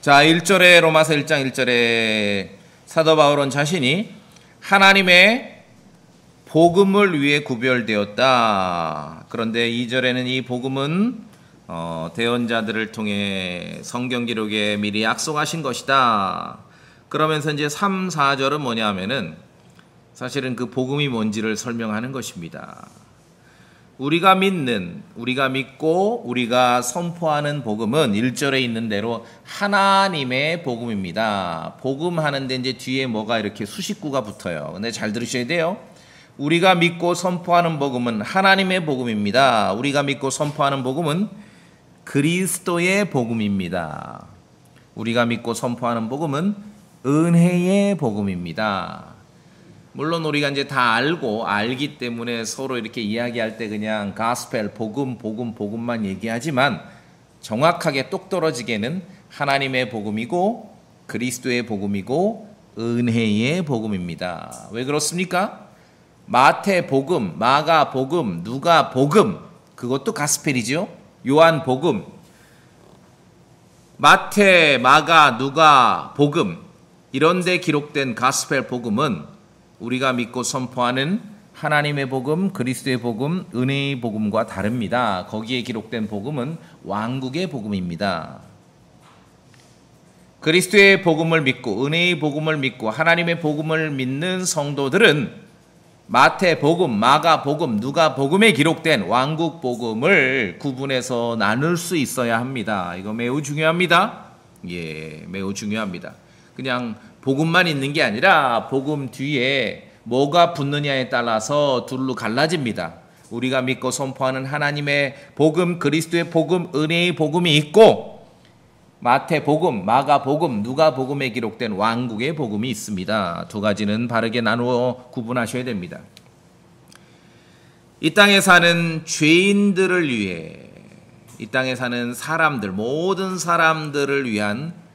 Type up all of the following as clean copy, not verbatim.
자, 1절에 로마서 1장 1절에 사도 바울은 자신이 하나님의 복음을 위해 구별되었다. 그런데 2절에는 이 복음은 대언자들을 통해 성경 기록에 미리 약속하신 것이다. 그러면서 이제 3, 4절은 뭐냐 하면은 사실은 그 복음이 뭔지를 설명하는 것입니다. 우리가 믿고 우리가 선포하는 복음은 1절에 있는 대로 하나님의 복음입니다. 복음 하는데 이제 뒤에 뭐가 이렇게 수식구가 붙어요. 근데 잘 들으셔야 돼요. 우리가 믿고 선포하는 복음은 하나님의 복음입니다. 우리가 믿고 선포하는 복음은 그리스도의 복음입니다. 우리가 믿고 선포하는 복음은 은혜의 복음입니다. 물론 우리가 이제 다 알기 때문에 서로 이렇게 이야기할 때 그냥 가스펠, 복음만 얘기하지만 정확하게 똑 떨어지게는 하나님의 복음이고 그리스도의 복음이고 은혜의 복음입니다. 왜 그렇습니까? 마태 복음, 마가 복음, 누가 복음, 그것도 가스펠이죠. 요한 복음, 마태, 마가, 누가 복음, 이런 데 기록된 가스펠 복음은 우리가 믿고 선포하는 하나님의 복음, 그리스도의 복음, 은혜의 복음과 다릅니다. 거기에 기록된 복음은 왕국의 복음입니다. 그리스도의 복음을 믿고 은혜의 복음을 믿고 하나님의 복음을 믿는 성도들은 마태 복음, 마가 복음, 누가 복음에 기록된 왕국 복음을 구분해서 나눌 수 있어야 합니다. 이거 매우 중요합니다. 매우 중요합니다. 그냥 복음만 있는 게 아니라 복음 뒤에 뭐가 붙느냐에 따라서 둘로 갈라집니다. 우리가 믿고 선포하는 하나님의 복음, 그리스도의 복음, 은혜의 복음이 있고 마태 복음, 마가 복음, 누가 복음에 기록된 왕국의 복음이 있습니다. 두 가지는 바르게 나누어 구분하셔야 됩니다. 이 땅에 사는 죄인들을 위해, 이 땅에 사는 사람들, 모든 사람들을 위한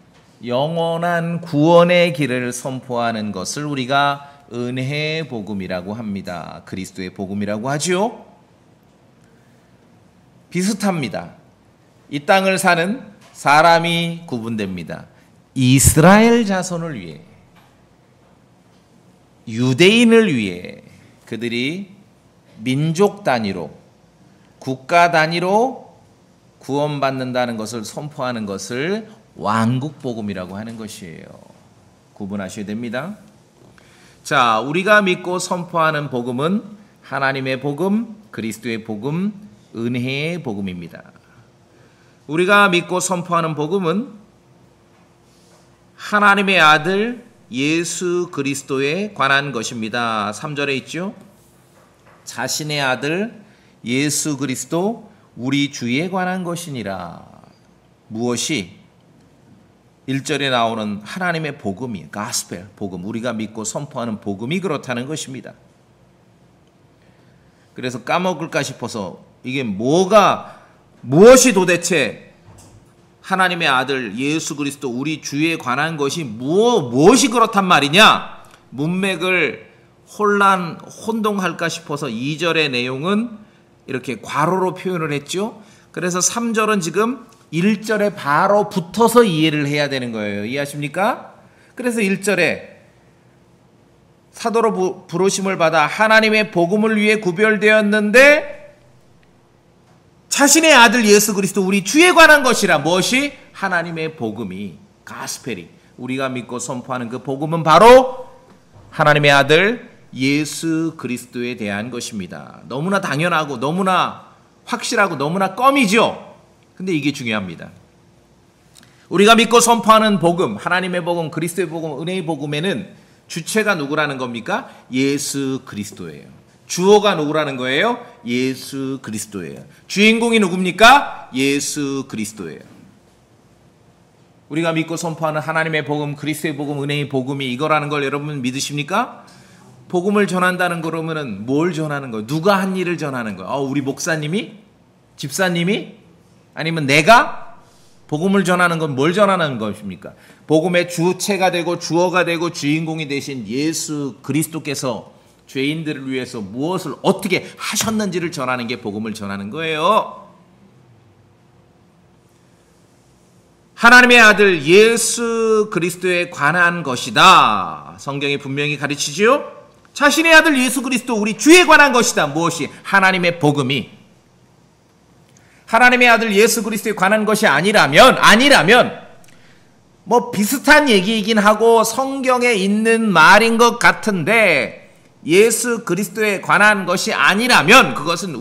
영원한 구원의 길을 선포하는 것을 우리가 은혜의 복음이라고 합니다. 그리스도의 복음이라고 하죠. 비슷합니다. 이 땅을 사는 사람이 구분됩니다. 이스라엘 자손을 위해, 유대인을 위해 그들이 민족 단위로, 국가 단위로 구원받는다는 것을 선포하는 것을 왕국 복음이라고 하는 것이에요. 구분하셔야 됩니다. 자, 우리가 믿고 선포하는 복음은 하나님의 복음, 그리스도의 복음, 은혜의 복음입니다. 우리가 믿고 선포하는 복음은 하나님의 아들 예수 그리스도에 관한 것입니다. 3절에 있죠. 자신의 아들 예수 그리스도 우리 주에 관한 것이니라. 무엇이? 1절에 나오는 하나님의 복음이, 가스펠, 복음, 우리가 믿고 선포하는 복음이 그렇다는 것입니다. 그래서 까먹을까 싶어서 이게 무엇이 도대체 하나님의 아들 예수 그리스도 우리 주에 관한 것이 무엇이 그렇단 말이냐? 문맥을 혼동할까 싶어서 2절의 내용은 이렇게 괄호로 표현을 했죠. 그래서 3절은 지금 1절에 바로 붙어서 이해를 해야 되는 거예요. 이해하십니까? 그래서 1절에 사도로 부르심을 받아 하나님의 복음을 위해 구별되었는데 자신의 아들 예수 그리스도 우리 주에 관한 것이라. 무엇이? 하나님의 복음이, 가스펠이, 우리가 믿고 선포하는 그 복음은 바로 하나님의 아들 예수 그리스도에 대한 것입니다. 너무나 당연하고 너무나 확실하고 너무나 껌이죠. 근데 이게 중요합니다. 우리가 믿고 선포하는 복음, 하나님의 복음, 그리스도의 복음, 은혜의 복음에는 주체가 누구라는 겁니까? 예수 그리스도예요. 주어가 누구라는 거예요? 예수 그리스도예요. 주인공이 누굽니까? 예수 그리스도예요. 우리가 믿고 선포하는 하나님의 복음, 그리스도의 복음, 은혜의 복음이 이거라는 걸 여러분 믿으십니까? 복음을 전한다는 거라면은 뭘 전하는 거예요? 누가 한 일을 전하는 거예요? 우리 목사님이? 집사님이? 아니면 내가? 복음을 전하는 건 뭘 전하는 것입니까? 복음의 주체가 되고 주어가 되고 주인공이 되신 예수 그리스도께서 죄인들을 위해서 무엇을 어떻게 하셨는지를 전하는 게 복음을 전하는 거예요. 하나님의 아들 예수 그리스도에 관한 것이다. 성경이 분명히 가르치지요. 자신의 아들 예수 그리스도 우리 주에 관한 것이다. 무엇이? 하나님의 복음이. 하나님의 아들 예수 그리스도에 관한 것이 아니라면 뭐 비슷한 얘기이긴 하고 성경에 있는 말인 것 같은데 예수 그리스도에 관한 것이 아니라면 그것은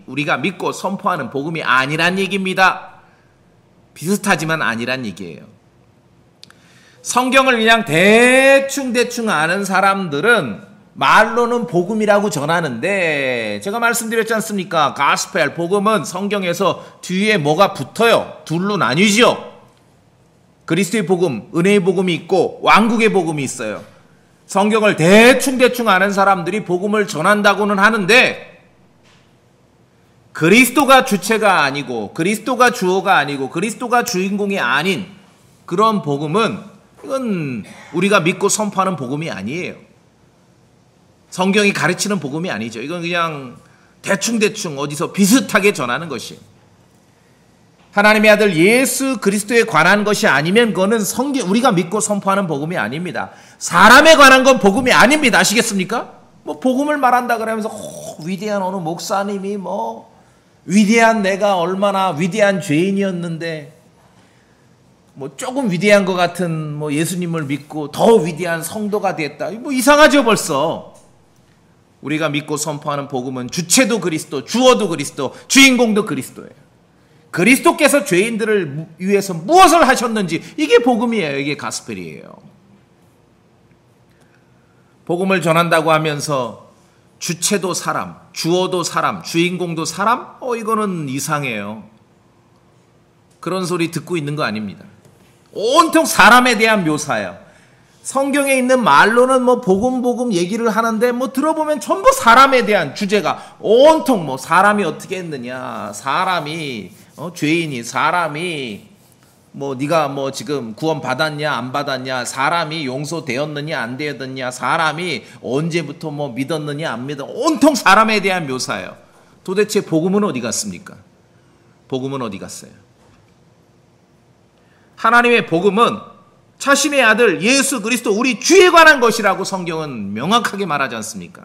우리가 믿고 선포하는 복음이 아니란 얘기입니다. 비슷하지만 아니란 얘기예요. 성경을 그냥 대충 아는 사람들은 말로는 복음이라고 전하는데 제가 말씀드렸지 않습니까? 가스펠, 복음은 성경에서 뒤에 뭐가 붙어요. 둘로 나뉘죠. 그리스도의 복음, 은혜의 복음이 있고 왕국의 복음이 있어요. 성경을 대충 아는 사람들이 복음을 전한다고는 하는데 그리스도가 주체가 아니고 그리스도가 주어가 아니고 그리스도가 주인공이 아닌 그런 복음은 이건 우리가 믿고 선포하는 복음이 아니에요. 성경이 가르치는 복음이 아니죠. 이건 그냥 대충 어디서 비슷하게 전하는 것이에요. 하나님의 아들 예수 그리스도에 관한 것이 아니면 그거는 우리가 믿고 선포하는 복음이 아닙니다. 사람에 관한 건 복음이 아닙니다. 아시겠습니까? 뭐 복음을 말한다 그러면서 위대한 어느 목사님이 위대한 내가 얼마나 위대한 죄인이었는데 조금 위대한 것 같은 예수님을 믿고 더 위대한 성도가 됐다. 이상하죠 벌써. 우리가 믿고 선포하는 복음은 주체도 그리스도, 주어도 그리스도, 주인공도 그리스도예요. 그리스도께서 죄인들을 위해서 무엇을 하셨는지 이게 복음이에요. 이게 가스펠이에요. 복음을 전한다고 하면서 주체도 사람, 주어도 사람, 주인공도 사람? 이거는 이상해요. 그런 소리 듣고 있는 거 아닙니다. 온통 사람에 대한 묘사예요. 성경에 있는 말로는 복음 얘기를 하는데 들어보면 전부 사람에 대한 주제가 온통 사람이 어떻게 했느냐, 사람이 죄인이, 사람이 네가 지금 구원 받았냐 안 받았냐, 사람이 용서되었느냐 안 되었느냐, 사람이 언제부터 믿었느냐 안 믿었느냐, 온통 사람에 대한 묘사예요. 도대체 복음은 어디 갔습니까? 복음은 어디 갔어요? 하나님의 복음은 자신의 아들 예수 그리스도 우리 주에 관한 것이라고 성경은 명확하게 말하지 않습니까?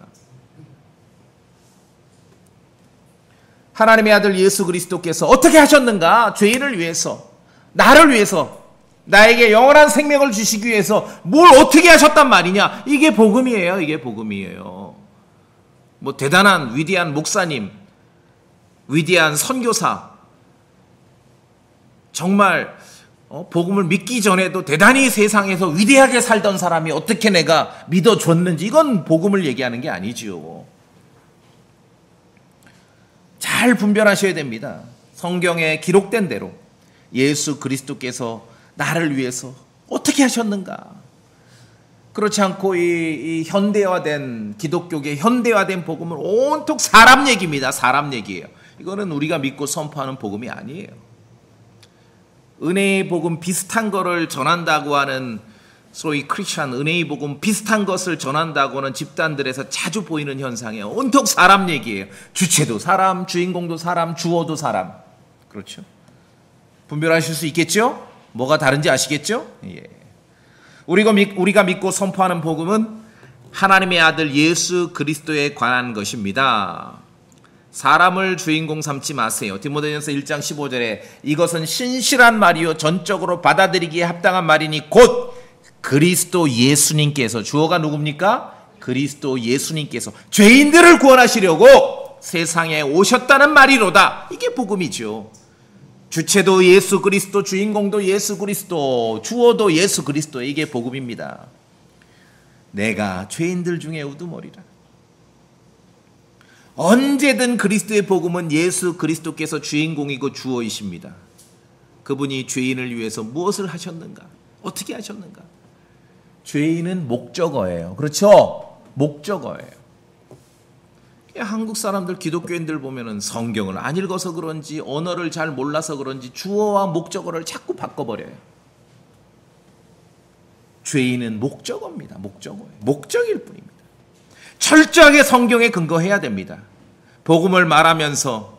하나님의 아들 예수 그리스도께서 어떻게 하셨는가? 죄인을 위해서, 나를 위해서, 나에게 영원한 생명을 주시기 위해서 뭘 어떻게 하셨단 말이냐? 이게 복음이에요. 이게 복음이에요. 대단한 위대한 목사님, 위대한 선교사, 정말 복음을 믿기 전에도 대단히 세상에서 위대하게 살던 사람이 어떻게 내가 믿어줬는지, 이건 복음을 얘기하는 게 아니지요. 잘 분별하셔야 됩니다. 성경에 기록된 대로 예수 그리스도께서 나를 위해서 어떻게 하셨는가. 그렇지 않고 이 현대화된 기독교계 현대화된 복음은 온통 사람 얘기입니다. 사람 얘기예요. 이거는 우리가 믿고 선포하는 복음이 아니에요. 은혜의 복음 비슷한 거를 전한다고 하는 소위 크리스천 은혜의 복음 비슷한 것을 전한다고 하는 집단들에서 자주 보이는 현상이에요. 온통 사람 얘기예요. 주체도 사람, 주인공도 사람, 주어도 사람. 그렇죠? 분별하실 수 있겠죠? 뭐가 다른지 아시겠죠? 예. 우리가 믿고 선포하는 복음은 하나님의 아들 예수 그리스도에 관한 것입니다. 사람을 주인공 삼지 마세요. 디모데전서 1장 15절에 이것은 신실한 말이요 전적으로 받아들이기에 합당한 말이니 곧 그리스도 예수님께서, 주어가 누굽니까? 그리스도 예수님께서 죄인들을 구원하시려고 세상에 오셨다는 말이로다. 이게 복음이죠. 주체도 예수 그리스도, 주인공도 예수 그리스도, 주어도 예수 그리스도. 이게 복음입니다. 내가 죄인들 중에 우두머리라. 언제든 그리스도의 복음은 예수 그리스도께서 주인공이고 주어이십니다. 그분이 죄인을 위해서 무엇을 하셨는가? 어떻게 하셨는가? 죄인은 목적어예요. 그렇죠? 목적어예요. 한국 사람들, 기독교인들 보면은 성경을 안 읽어서 그런지 언어를 잘 몰라서 그런지 주어와 목적어를 자꾸 바꿔버려요. 죄인은 목적어입니다. 목적어예요. 목적일 뿐입니다. 철저하게 성경에 근거해야 됩니다. 복음을 말하면서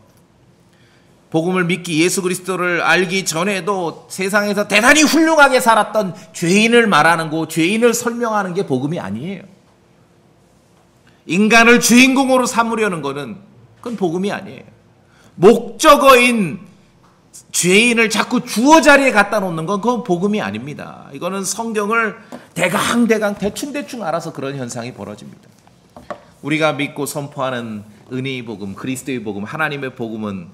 복음을 믿기, 예수 그리스도를 알기 전에도 세상에서 대단히 훌륭하게 살았던 죄인을 말하는 거, 죄인을 설명하는 게 복음이 아니에요. 인간을 주인공으로 삼으려는 거는 그건 복음이 아니에요. 목적어인 죄인을 자꾸 주어 자리에 갖다 놓는 건 그건 복음이 아닙니다. 이거는 성경을 대강 대충 알아서 그런 현상이 벌어집니다. 우리가 믿고 선포하는 은혜의 복음, 그리스도의 복음, 하나님의 복음은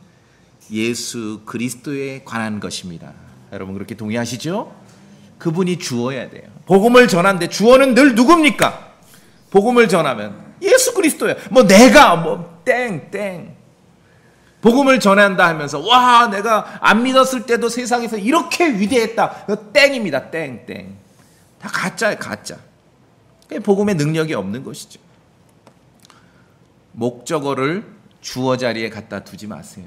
예수 그리스도에 관한 것입니다. 여러분 그렇게 동의하시죠? 그분이 주어야 돼요. 복음을 전하는데 주어는 늘 누굽니까? 복음을 전하면 예수 그리스도야. 내가 땡. 복음을 전한다 하면서 와 내가 안 믿었을 때도 세상에서 이렇게 위대했다. 땡입니다. 땡. 다 가짜예요. 가짜. 복음의 능력이 없는 것이죠. 목적어를 주어 자리에 갖다 두지 마세요.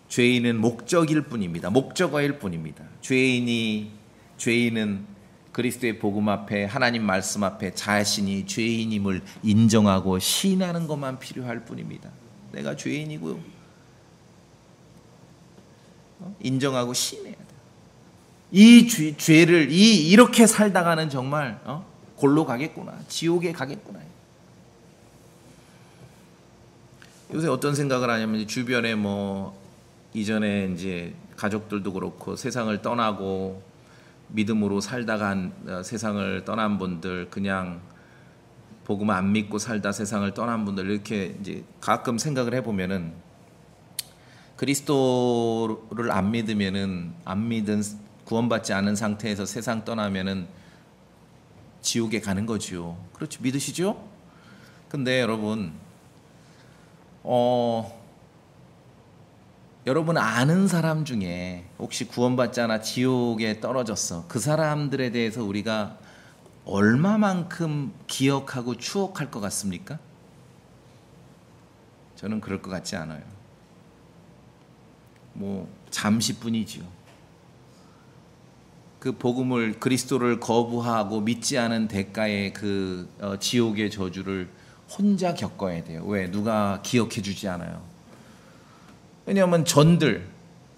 죄인은 목적일 뿐입니다. 목적어일 뿐입니다. 죄인은 그리스도의 복음 앞에, 하나님 말씀 앞에 자신이 죄인임을 인정하고 시인하는 것만 필요할 뿐입니다. 내가 죄인이고요. 인정하고 시인해야 돼요. 이 죄를 이렇게 살다가는 정말 골로 가겠구나, 지옥에 가겠구나. 요새 어떤 생각을 하냐면 주변에 이전에 이제 가족들도 그렇고 세상을 떠나고 믿음으로 살다가 세상을 떠난 분들, 그냥 복음 안 믿고 살다 세상을 떠난 분들, 이렇게 이제 가끔 생각을 해보면은 그리스도를 안 믿으면은, 안 믿은, 구원받지 않은 상태에서 세상 떠나면은 지옥에 가는 거죠. 그렇죠? 믿으시죠? 근데 여러분, 여러분 아는 사람 중에 혹시 구원받지 않아 지옥에 떨어졌어, 그 사람들에 대해서 우리가 얼마만큼 기억하고 추억할 것 같습니까? 저는 그럴 것 같지 않아요. 잠시뿐이지요. 그 복음을, 그리스도를 거부하고 믿지 않은 대가의 그 지옥의 저주를 혼자 겪어야 돼요. 왜? 누가 기억해 주지 않아요. 왜냐하면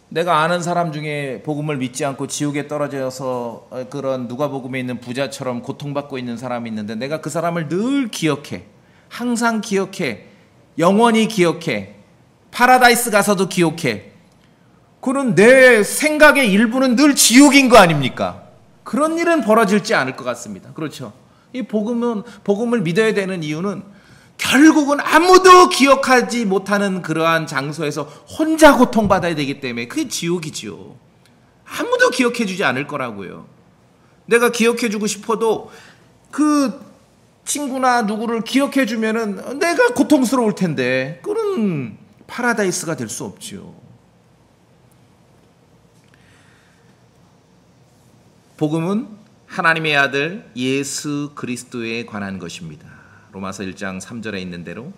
내가 아는 사람 중에 복음을 믿지 않고 지옥에 떨어져서 그런 누가복음에 있는 부자처럼 고통받고 있는 사람이 있는데 내가 그 사람을 늘 기억해. 항상 기억해. 영원히 기억해. 파라다이스 가서도 기억해. 그런 내 생각의 일부는 늘 지옥인 거 아닙니까? 그런 일은 벌어질지 않을 것 같습니다. 그렇죠? 이 복음을 믿어야 되는 이유는 결국은 아무도 기억하지 못하는 그러한 장소에서 혼자 고통받아야 되기 때문에 그게 지옥이지요. 아무도 기억해주지 않을 거라고요. 내가 기억해주고 싶어도 그 친구나 누구를 기억해주면은 내가 고통스러울 텐데 그런 파라다이스가 될 수 없지요. 복음은 하나님의 아들 예수 그리스도에 관한 것입니다. 로마서 1장 3절에 있는 대로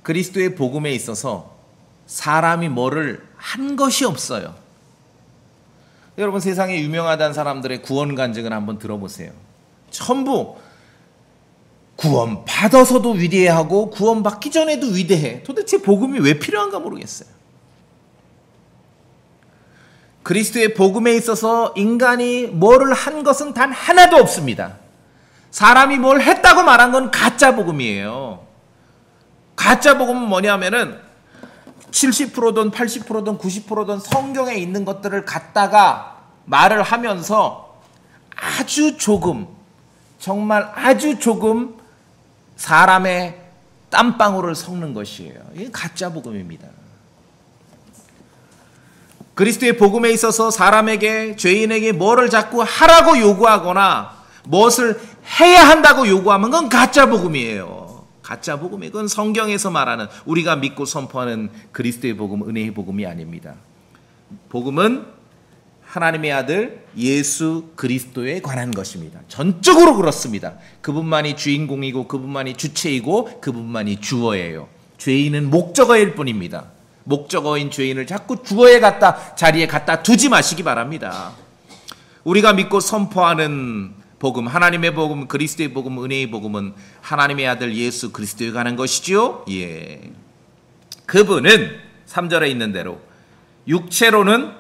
그리스도의 복음에 있어서 사람이 뭐를 한 것이 없어요. 여러분 세상에 유명하다는 사람들의 구원 간증을 한번 들어보세요. 전부 구원 받아서도 위대하고 구원 받기 전에도 위대해. 도대체 복음이 왜 필요한가 모르겠어요. 그리스도의 복음에 있어서 인간이 뭐를 한 것은 단 하나도 없습니다. 사람이 뭘 했다고 말한 건 가짜 복음이에요. 가짜 복음은 뭐냐면은 70%든 80%든 90%든 성경에 있는 것들을 갖다가 말을 하면서 아주 조금, 정말 아주 조금 사람의 땀방울을 섞는 것이에요. 이게 가짜 복음입니다. 그리스도의 복음에 있어서 사람에게, 죄인에게 뭐를 자꾸 하라고 요구하거나 무엇을 해야 한다고 요구하면 그건 가짜 복음이에요. 가짜 복음이에요. 그건 성경에서 말하는, 우리가 믿고 선포하는 그리스도의 복음, 은혜의 복음이 아닙니다. 복음은 하나님의 아들 예수 그리스도에 관한 것입니다. 전적으로 그렇습니다. 그분만이 주인공이고 그분만이 주체이고 그분만이 주어예요. 죄인은 목적어일 뿐입니다. 목적어인 죄인을 자꾸 주어에 자리에 갖다 두지 마시기 바랍니다. 우리가 믿고 선포하는 복음, 하나님의 복음, 그리스도의 복음, 은혜의 복음은 하나님의 아들 예수 그리스도에 관한 것이죠. 예. 그분은 3절에 있는 대로 육체로는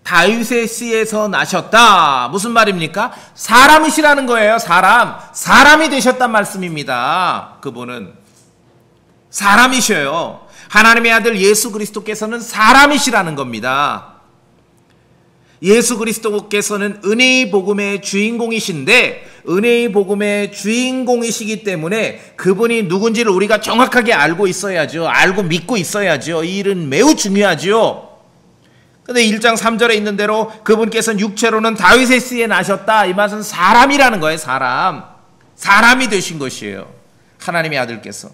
다윗의 씨에서 나셨다. 무슨 말입니까? 사람이시라는 거예요. 사람이 되셨단 말씀입니다. 그분은 사람이셔요. 하나님의 아들 예수 그리스도께서는 사람이시라는 겁니다. 예수 그리스도께서는 은혜의 복음의 주인공이신데, 은혜의 복음의 주인공이시기 때문에 그분이 누군지를 우리가 정확하게 알고 있어야죠. 알고 믿고 있어야죠. 이 일은 매우 중요하죠. 근데 1장 3절에 있는 대로 그분께서는 육체로는 다윗의 씨에 나셨다. 이 말은 사람이라는 거예요. 사람이 되신 것이에요. 하나님의 아들께서.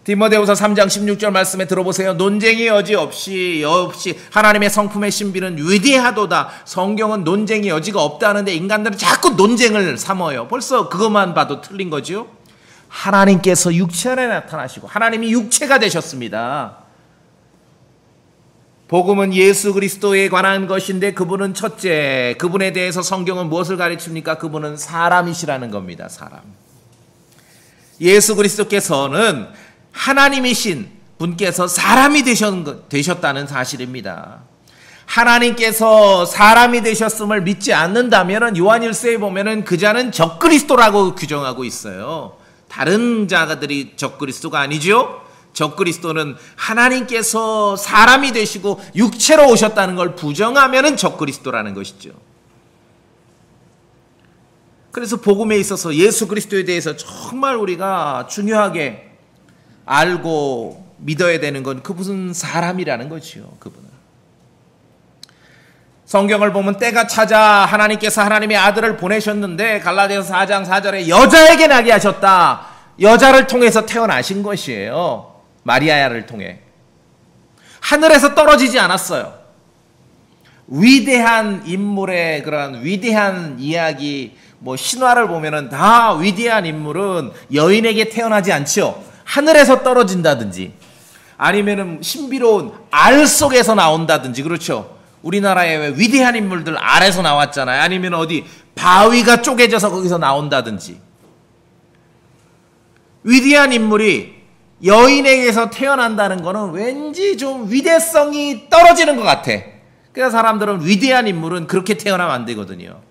디모데후서 3장 16절 말씀에 들어보세요. 논쟁의 여지 없이 하나님의 성품의 신비는 위대하도다. 성경은 논쟁의 여지가 없다는데 인간들은 자꾸 논쟁을 삼어요. 벌써 그것만 봐도 틀린 거죠. 하나님께서 육체 안에 나타나시고 하나님이 육체가 되셨습니다. 복음은 예수 그리스도에 관한 것인데 그분은 첫째, 그분에 대해서 성경은 무엇을 가르칩니까? 그분은 사람이시라는 겁니다. 사람. 예수 그리스도께서는 하나님이신 분께서 사람이 되셨다는 사실입니다. 하나님께서 사람이 되셨음을 믿지 않는다면 요한일서에 보면은 그 자는 적그리스도라고 규정하고 있어요. 다른 자들이 적그리스도가 아니죠. 적그리스도는 하나님께서 사람이 되시고 육체로 오셨다는 걸 부정하면은 적그리스도라는 것이죠. 그래서 복음에 있어서 예수 그리스도에 대해서 정말 우리가 중요하게 알고 믿어야 되는 건 그분은 사람이라는 거지요. 그분은. 성경을 보면 때가 찾아 하나님께서 하나님의 아들을 보내셨는데 갈라디아서 4장 4절에 여자에게 나게 하셨다. 여자를 통해서 태어나신 것이에요. 마리아야를 통해. 하늘에서 떨어지지 않았어요. 위대한 인물의 그런 위대한 이야기, 신화를 보면은 다 위대한 인물은 여인에게 태어나지 않죠. 하늘에서 떨어진다든지 아니면은 신비로운 알 속에서 나온다든지, 그렇죠. 우리나라에 왜 위대한 인물들 알에서 나왔잖아요. 아니면 어디 바위가 쪼개져서 거기서 나온다든지. 위대한 인물이 여인에게서 태어난다는 거는 왠지 좀 위대성이 떨어지는 것 같아. 그래서 사람들은 위대한 인물은 그렇게 태어나면 안 되거든요.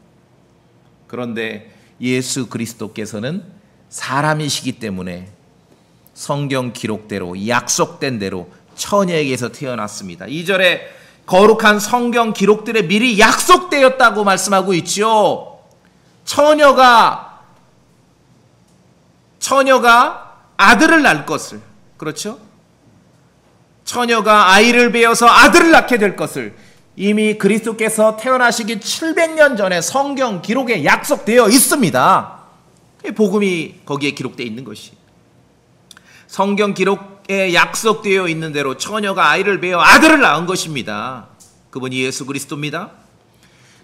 그런데 예수 그리스도께서는 사람이시기 때문에 성경 기록대로 약속된 대로 처녀에게서 태어났습니다. 2절에 거룩한 성경 기록들에 미리 약속되었다고 말씀하고 있죠. 처녀가 아들을 낳을 것을, 그렇죠? 처녀가 아이를 베어서 아들을 낳게 될 것을 이미 그리스도께서 태어나시기 700년 전에 성경 기록에 약속되어 있습니다. 복음이 거기에 기록되어 있는 것이. 성경 기록에 약속되어 있는 대로 처녀가 아이를 베어 아들을 낳은 것입니다. 그분이 예수 그리스도입니다.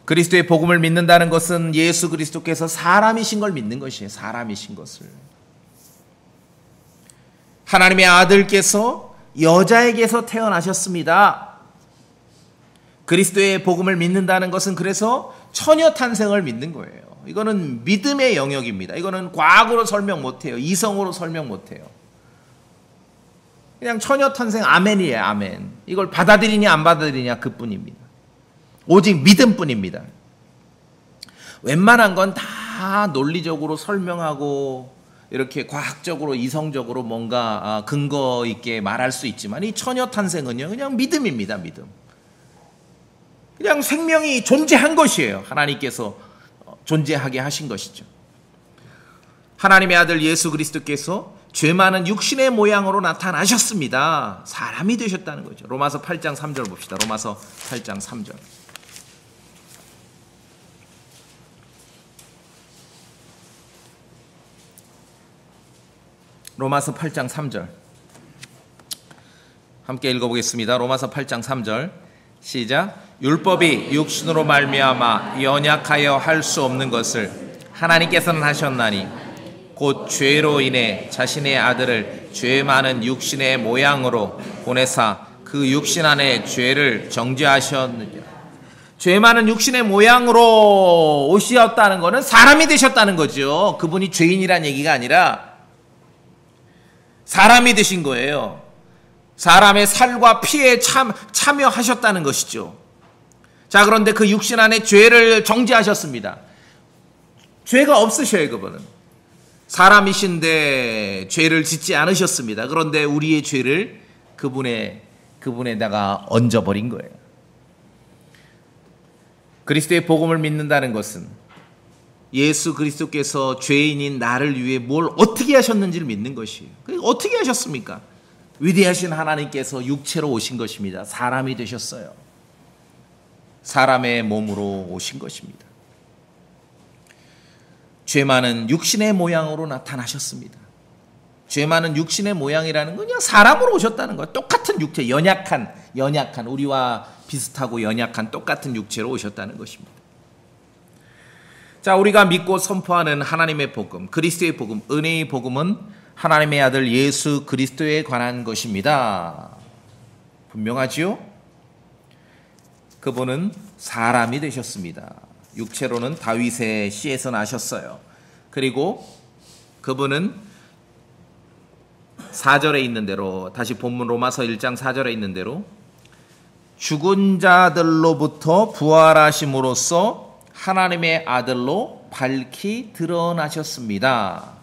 그리스도의 복음을 믿는다는 것은 예수 그리스도께서 사람이신 걸 믿는 것이에요. 사람이신 것을. 하나님의 아들께서 여자에게서 태어나셨습니다. 그리스도의 복음을 믿는다는 것은 그래서 처녀 탄생을 믿는 거예요. 이거는 믿음의 영역입니다. 이거는 과학으로 설명 못해요. 이성으로 설명 못해요. 그냥 처녀 탄생 아멘이에요. 아멘. 이걸 받아들이냐 안 받아들이냐 그뿐입니다. 오직 믿음뿐입니다. 웬만한 건 다 논리적으로 설명하고 이렇게 과학적으로 이성적으로 뭔가 근거 있게 말할 수 있지만 이 처녀 탄생은요 그냥 믿음입니다. 믿음. 그냥 생명이 존재한 것이에요. 하나님께서 존재하게 하신 것이죠. 하나님의 아들 예수 그리스도께서 죄 많은 육신의 모양으로 나타나셨습니다. 사람이 되셨다는 거죠. 로마서 8장 3절 봅시다. 로마서 8장 3절. 로마서 8장 3절 함께 읽어보겠습니다. 로마서 8장 3절 시작. 율법이 육신으로 말미암아 연약하여 할 수 없는 것을 하나님께서는 하셨나니 곧 죄로 인해 자신의 아들을 죄 많은 육신의 모양으로 보내사 그 육신 안에 죄를 정죄하셨느니라. 죄 많은 육신의 모양으로 오셨다는 것은 사람이 되셨다는 거죠. 그분이 죄인이란 얘기가 아니라 사람이 되신 거예요. 사람의 살과 피에 참여하셨다는 것이죠. 자, 그런데 그 육신 안에 죄를 정죄하셨습니다. 죄가 없으셔요, 그분은. 사람이신데 죄를 짓지 않으셨습니다. 그런데 우리의 죄를 그분에다가 얹어버린 거예요. 그리스도의 복음을 믿는다는 것은 예수 그리스도께서 죄인인 나를 위해 뭘 어떻게 하셨는지를 믿는 것이에요. 어떻게 하셨습니까? 위대하신 하나님께서 육체로 오신 것입니다. 사람이 되셨어요. 사람의 몸으로 오신 것입니다. 죄 많은 육신의 모양으로 나타나셨습니다. 죄 많은 육신의 모양이라는 건 그냥 사람으로 오셨다는 거예요. 똑같은 육체, 연약한 우리와 비슷하고 연약한 똑같은 육체로 오셨다는 것입니다. 자, 우리가 믿고 선포하는 하나님의 복음, 그리스도의 복음, 은혜의 복음은 하나님의 아들 예수 그리스도에 관한 것입니다. 분명하지요? 그분은 사람이 되셨습니다. 육체로는 다윗의 씨에서 나셨어요. 그리고 그분은 4절에 있는 대로, 다시 본문 로마서 1장 4절에 있는 대로 죽은 자들로부터 부활하심으로써 하나님의 아들로 밝히 드러나셨습니다.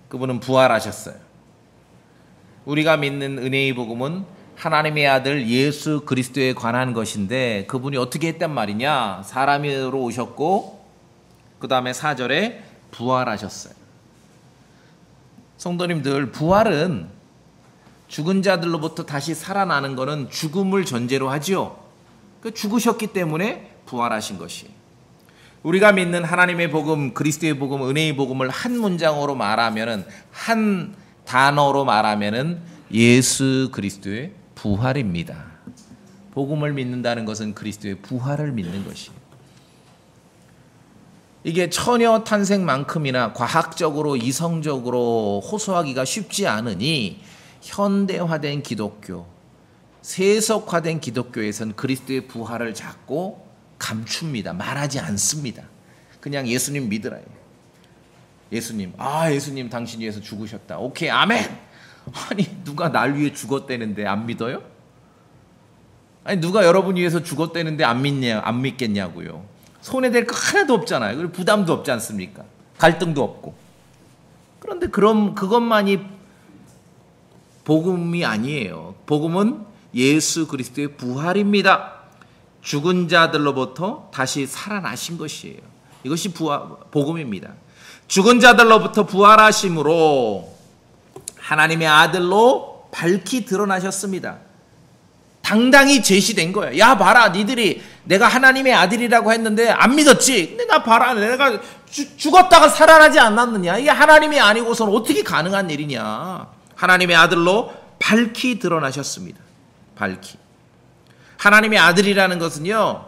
그분은 부활하셨어요. 우리가 믿는 은혜의 복음은 하나님의 아들 예수 그리스도에 관한 것인데 그분이 어떻게 했단 말이냐? 사람으로 오셨고 그 다음에 4절에 부활하셨어요. 성도님들, 부활은 죽은 자들로부터 다시 살아나는 것은 죽음을 전제로 하지요. 죽으셨기 때문에 부활하신 것이에요. 우리가 믿는 하나님의 복음, 그리스도의 복음, 은혜의 복음을 한 문장으로 말하면은, 한 단어로 말하면은 예수 그리스도의 부활입니다. 복음을 믿는다는 것은 그리스도의 부활을 믿는 것이에요. 이게 처녀 탄생만큼이나 과학적으로 이성적으로 호소하기가 쉽지 않으니 현대화된 기독교, 세속화된 기독교에서는 그리스도의 부활을 자꾸 감춥니다. 말하지 않습니다. 그냥 예수님 믿으라요. 예수님 당신이 위해서 죽으셨다. 오케이, 아멘. 아니, 누가 날 위해 죽었다는데 안 믿어요? 아니, 누가 여러분 위해서 죽었다는데 안 믿겠냐고요. 손해될 거 하나도 없잖아요. 그리고 부담도 없지 않습니까? 갈등도 없고. 그런데 그것만이 복음이 아니에요. 복음은 예수 그리스도의 부활입니다. 죽은 자들로부터 다시 살아나신 것이에요. 이것이 복음입니다. 죽은 자들로부터 부활하심으로 하나님의 아들로 밝히 드러나셨습니다. 당당히 제시된 거예요. 야, 봐라, 니들이 내가 하나님의 아들이라고 했는데 안 믿었지? 근데 나 봐라, 내가 죽었다가 살아나지 않았느냐? 이게 하나님이 아니고서는 어떻게 가능한 일이냐? 하나님의 아들로 밝히 드러나셨습니다. 밝히. 하나님의 아들이라는 것은요,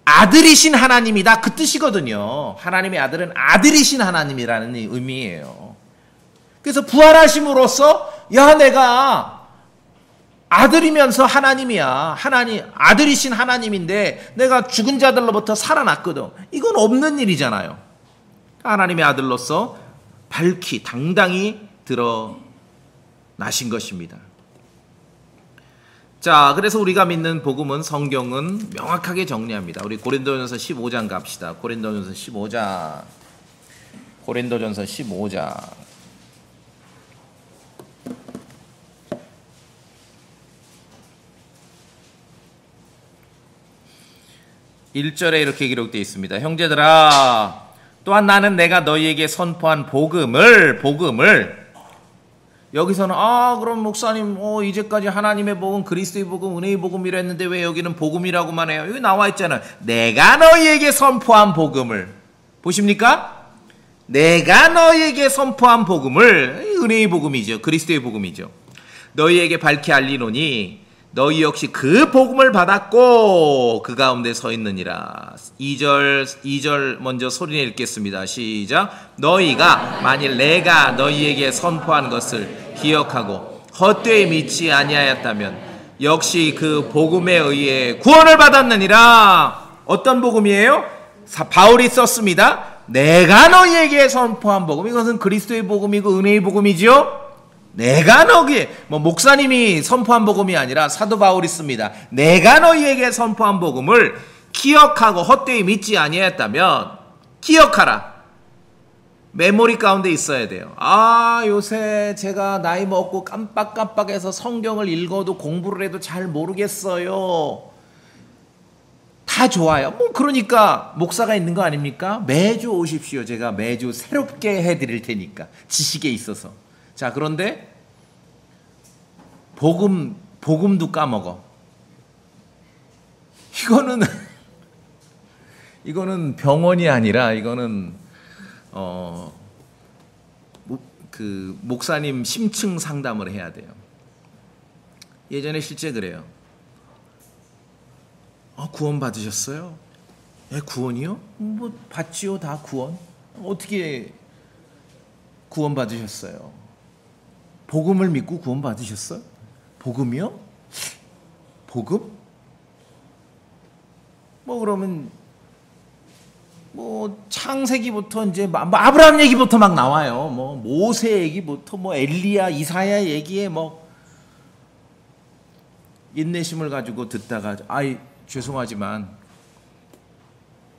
아들이신 하나님이다, 그 뜻이거든요. 하나님의 아들은 아들이신 하나님이라는 의미예요. 그래서 부활하심으로써 야, 내가 아들이면서 하나님이야. 아들이신 하나님인데 내가 죽은 자들로부터 살아났거든. 이건 없는 일이잖아요. 하나님의 아들로서 밝히 당당히 드러나신 것입니다. 자, 그래서 우리가 믿는 복음은, 성경은 명확하게 정리합니다. 우리 고린도전서 15장 갑시다. 고린도전서 15장. 1절에 이렇게 기록되어 있습니다. 형제들아, 또한 나는 내가 너희에게 선포한 복음을 여기서는 그럼 목사님 이제까지 하나님의 복음, 그리스도의 복음, 은혜의 복음이라 했는데 왜 여기는 복음이라고만 해요? 여기 나와 있잖아요. 내가 너희에게 선포한 복음을. 보십니까? 내가 너희에게 선포한 복음을, 은혜의 복음이죠. 그리스도의 복음이죠. 너희에게 밝히 알리노니 너희 역시 그 복음을 받았고 그 가운데 서 있느니라. 2절 먼저 소리내 읽겠습니다. 시작. 너희가 만일 내가 너희에게 선포한 것을 기억하고 헛되이 믿지 아니하였다면 역시 그 복음에 의해 구원을 받았느니라. 어떤 복음이에요? 바울이 썼습니다. 내가 너희에게 선포한 복음. 이것은 그리스도의 복음이고 은혜의 복음이죠. 내가 너희, 목사님이 선포한 복음이 아니라 사도 바울이 씁니다. 내가 너희에게 선포한 복음을 기억하고 헛되이 믿지 아니하였다면 기억하라. 메모리 가운데 있어야 돼요. 요새 제가 나이 먹고 깜빡깜빡해서 성경을 읽어도 공부를 해도 잘 모르겠어요. 다 좋아요. 그러니까 목사가 있는 거 아닙니까? 매주 오십시오. 제가 매주 새롭게 해드릴 테니까. 지식에 있어서. 자, 그런데 복음도 까먹어. 이거는 병원이 아니라 이거는 그 목사님 심층 상담을 해야 돼요. 예전에 실제 그래요. 구원 받으셨어요? 예, 구원이요? 받지요, 다 구원. 어떻게 구원 받으셨어요? 복음을 믿고 구원 받으셨어요? 복음이요? 복음? 그러면 창세기부터 이제 아브라함 얘기부터 막 나와요. 모세 얘기부터 엘리야, 이사야 얘기에 인내심을 가지고 듣다가 죄송하지만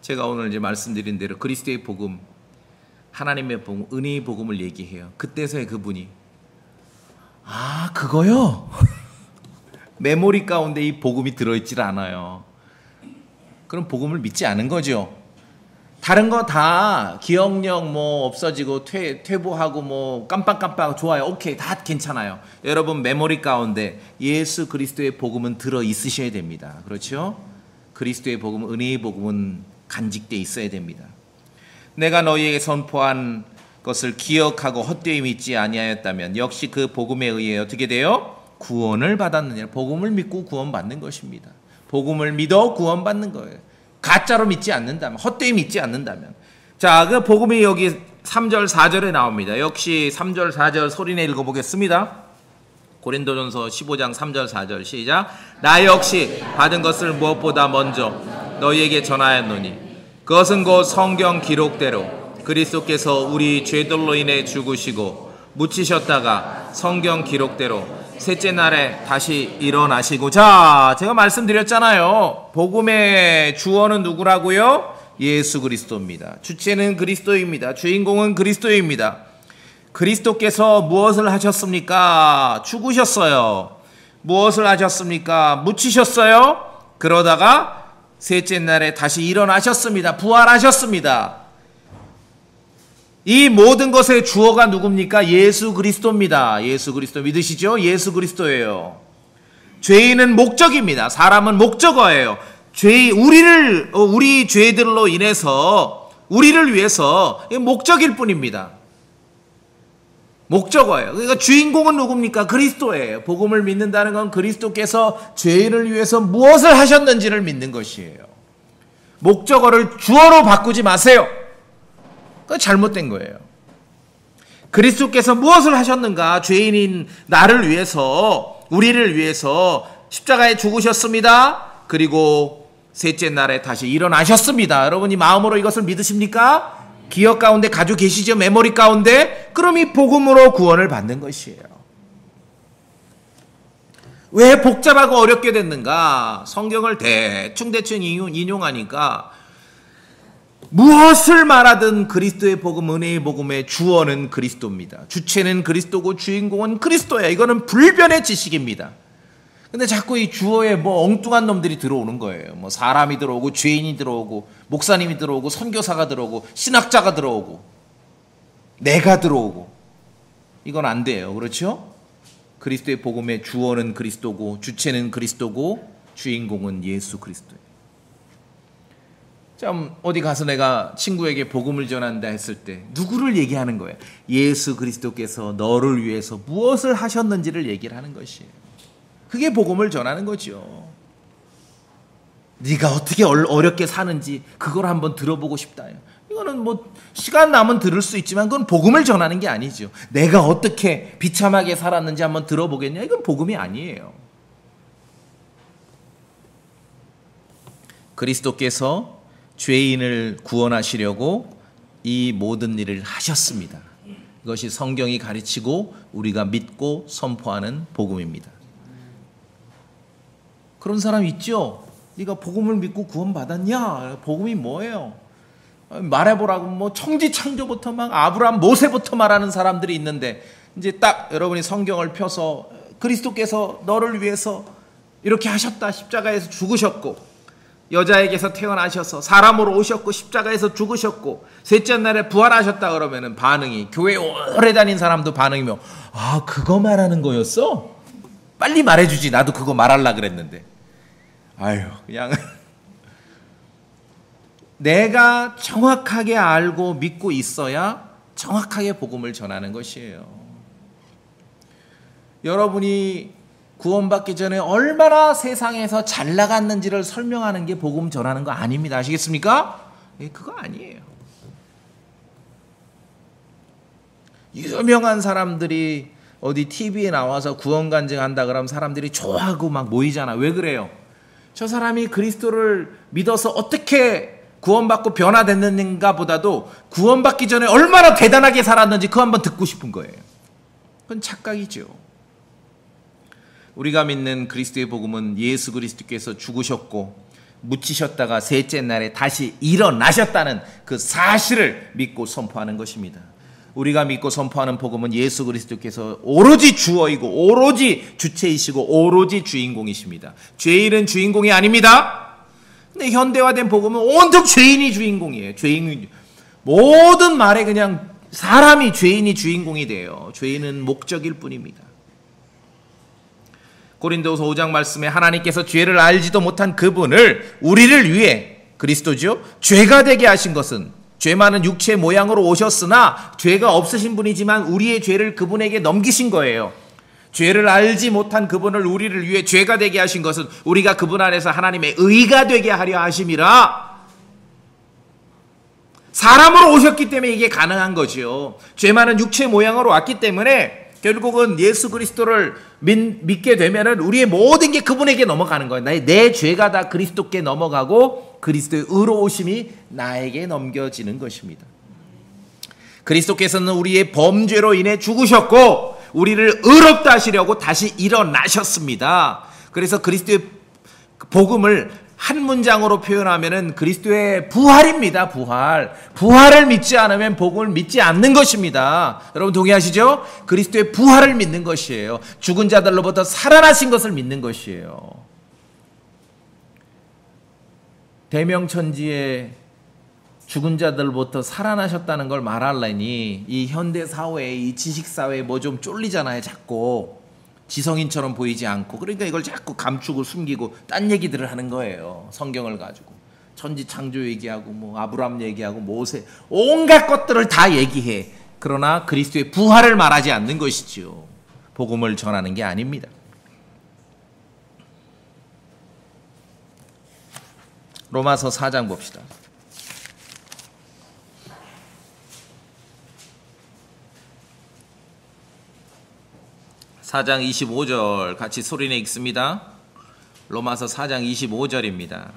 제가 오늘 이제 말씀드린 대로 그리스도의 복음, 하나님의 복음, 은혜의 복음을 얘기해요. 그때서야 그분이 그거요? 메모리 가운데 이 복음이 들어있질 않아요. 그럼 복음을 믿지 않은 거죠. 다른 거 다 기억력 없어지고 퇴보하고 깜빡깜빡 좋아요. 오케이, 다 괜찮아요. 여러분 메모리 가운데 예수 그리스도의 복음은 들어 있으셔야 됩니다. 그렇죠? 그리스도의 복음, 은혜의 복음은 간직돼 있어야 됩니다. 내가 너희에게 선포한 것을 기억하고 헛되이 믿지 아니하였다면 역시 그 복음에 의해 어떻게 돼요? 구원을 받았느냐. 복음을 믿고 구원받는 것입니다. 복음을 믿어 구원받는 거예요. 가짜로 믿지 않는다면, 헛되이 믿지 않는다면. 자, 그 복음이 여기 3절 4절에 나옵니다. 역시 3절 4절 소리내 읽어보겠습니다. 고린도전서 15장 3절 4절 시작. 나 역시 받은 것을 무엇보다 먼저 너희에게 전하였노니 그것은 곧 성경 기록대로 그리스도께서 우리 죄들로 인해 죽으시고 묻히셨다가 성경 기록대로 셋째 날에 다시 일어나시고. 자, 제가 말씀드렸잖아요. 복음의 주어는 누구라고요? 예수 그리스도입니다. 주체는 그리스도입니다. 주인공은 그리스도입니다. 그리스도께서 무엇을 하셨습니까? 죽으셨어요. 무엇을 하셨습니까? 묻히셨어요. 그러다가 셋째 날에 다시 일어나셨습니다. 부활하셨습니다. 이 모든 것의 주어가 누굽니까? 예수 그리스도입니다. 예수 그리스도 믿으시죠? 예수 그리스도예요. 죄인은 목적입니다. 사람은 목적어예요. 우리 죄들로 인해서 우리를 위해서 목적일 뿐입니다. 목적어예요. 그러니까 주인공은 누굽니까? 그리스도예요. 복음을 믿는다는 건 그리스도께서 죄인을 위해서 무엇을 하셨는지를 믿는 것이에요. 목적어를 주어로 바꾸지 마세요. 그건 잘못된 거예요. 그리스도께서 무엇을 하셨는가? 죄인인 나를 위해서, 우리를 위해서 십자가에 죽으셨습니다. 그리고 셋째 날에 다시 일어나셨습니다. 여러분이 마음으로 이것을 믿으십니까? 기억 가운데 가지고 계시죠? 메모리 가운데? 그럼 이 복음으로 구원을 받는 것이에요. 왜 복잡하고 어렵게 됐는가? 성경을 대충 인용하니까 무엇을 말하든 그리스도의 복음, 은혜의 복음의 주어는 그리스도입니다. 주체는 그리스도고 주인공은 그리스도야. 이거는 불변의 지식입니다. 근데 자꾸 이 주어에 엉뚱한 놈들이 들어오는 거예요. 사람이 들어오고 죄인이 들어오고 목사님이 들어오고 선교사가 들어오고 신학자가 들어오고 내가 들어오고. 이건 안 돼요. 그렇죠? 그리스도의 복음의 주어는 그리스도고 주체는 그리스도고 주인공은 예수 그리스도예요. 참 어디 가서 내가 친구에게 복음을 전한다 했을 때 누구를 얘기하는 거예요? 예수 그리스도께서 너를 위해서 무엇을 하셨는지를 얘기를 하는 것이에요. 그게 복음을 전하는 거죠. 네가 어떻게 어렵게 사는지 그걸 한번 들어보고 싶다. 이거는 시간 나면 들을 수 있지만 그건 복음을 전하는 게 아니죠. 내가 어떻게 비참하게 살았는지 한번 들어보겠냐? 이건 복음이 아니에요. 그리스도께서 죄인을 구원하시려고 이 모든 일을 하셨습니다. 이것이 성경이 가르치고 우리가 믿고 선포하는 복음입니다. 그런 사람 있죠? 네가 복음을 믿고 구원받았냐? 복음이 뭐예요? 말해보라고 뭐 천지창조부터 막 아브라함 모세부터 말하는 사람들이 있는데, 이제 딱 여러분이 성경을 펴서 그리스도께서 너를 위해서 이렇게 하셨다, 십자가에서 죽으셨고 여자에게서 태어나셔서 사람으로 오셨고 십자가에서 죽으셨고 셋째 날에 부활하셨다 그러면은 반응이, 교회 오래 다닌 사람도 반응이며, 아 그거 말하는 거였어? 빨리 말해주지, 나도 그거 말하려고 그랬는데. 아유, 그냥 내가 정확하게 알고 믿고 있어야 정확하게 복음을 전하는 것이에요. 여러분이 구원받기 전에 얼마나 세상에서 잘 나갔는지를 설명하는 게 복음 전하는 거 아닙니다. 아시겠습니까? 그거 아니에요. 유명한 사람들이 어디 TV에 나와서 구원 간증한다 그러면 사람들이 좋아하고 막 모이잖아. 왜 그래요? 저 사람이 그리스도를 믿어서 어떻게 구원받고 변화됐는가 보다도 구원받기 전에 얼마나 대단하게 살았는지 그거 한번 듣고 싶은 거예요. 그건 착각이죠. 우리가 믿는 그리스도의 복음은 예수 그리스도께서 죽으셨고 묻히셨다가 셋째 날에 다시 일어나셨다는 그 사실을 믿고 선포하는 것입니다. 우리가 믿고 선포하는 복음은 예수 그리스도께서 오로지 주어이고 오로지 주체이시고 오로지 주인공이십니다. 죄인은 주인공이 아닙니다. 근데 현대화된 복음은 온통 죄인이 주인공이에요. 모든 말에 그냥 사람이, 죄인이 주인공이 돼요. 죄인은 목적일 뿐입니다. 고린도후서 5장 말씀에 하나님께서 죄를 알지도 못한 그분을 우리를 위해, 그리스도죠, 죄가 되게 하신 것은, 죄 많은 육체 모양으로 오셨으나 죄가 없으신 분이지만 우리의 죄를 그분에게 넘기신 거예요. 죄를 알지 못한 그분을 우리를 위해 죄가 되게 하신 것은 우리가 그분 안에서 하나님의 의가 되게 하려 하심이라. 사람으로 오셨기 때문에 이게 가능한 거죠. 죄 많은 육체 모양으로 왔기 때문에 결국은 예수 그리스도를 믿게 되면은 우리의 모든 게 그분에게 넘어가는 거예요. 내 죄가 다 그리스도께 넘어가고 그리스도의 의로우심이 나에게 넘겨지는 것입니다. 그리스도께서는 우리의 범죄로 인해 죽으셨고 우리를 의롭다 하시려고 다시 일어나셨습니다. 그래서 그리스도의 복음을 한 문장으로 표현하면은 그리스도의 부활입니다. 부활을 믿지 않으면 복음을 믿지 않는 것입니다. 여러분 동의하시죠? 그리스도의 부활을 믿는 것이에요. 죽은 자들로부터 살아나신 것을 믿는 것이에요. 대명천지에 죽은 자들로부터 살아나셨다는 걸 말하려니 이 현대 사회에, 이 지식 사회에 뭐 좀 쫄리잖아요. 자꾸 지성인처럼 보이지 않고. 그러니까 이걸 자꾸 감추고 숨기고 딴 얘기들을 하는 거예요. 성경을 가지고 천지 창조 얘기하고 뭐 아브라함 얘기하고 모세, 온갖 것들을 다 얘기해. 그러나 그리스도의 부활을 말하지 않는 것이지요. 복음을 전하는 게 아닙니다. 로마서 4장 봅시다. 4장 25절 같이 소리내 읽습니다. 로마서 4장 25절입니다.